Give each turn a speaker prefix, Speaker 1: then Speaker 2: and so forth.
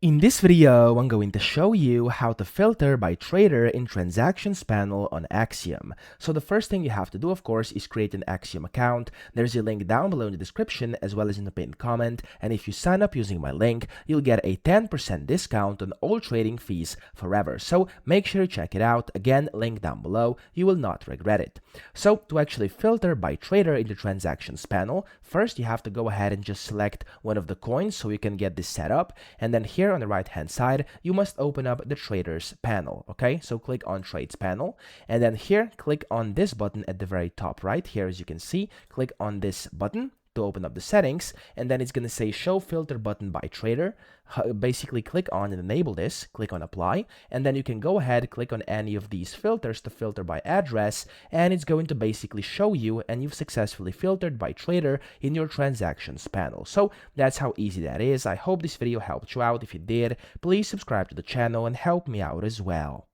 Speaker 1: In this video, I'm going to show you how to filter by trader in transactions panel on Axiom. So the first thing you have to do, of course, is create an Axiom account. There's a link down below in the description as well as in the pinned comment. And if you sign up using my link, you'll get a 10% discount on all trading fees forever. So make sure you check it out. Again, link down below. You will not regret it. So to actually filter by trader in the transactions panel, first you have to go ahead and just select one of the coins so you can get this set up. And then here on the right hand side, you must open up the traders panel. Okay, so click on trades panel, and then here click on this button at the very top right here. As you can see, click on this button to open up the settings, and then it's going to say show filter button by trader. Basically click on and enable this, click on apply, and then you can go ahead, click on any of these filters to filter by address, and it's going to basically show you, and you've successfully filtered by trader in your transactions panel. So that's how easy that is. I hope this video helped you out. If it did, please subscribe to the channel and help me out as well.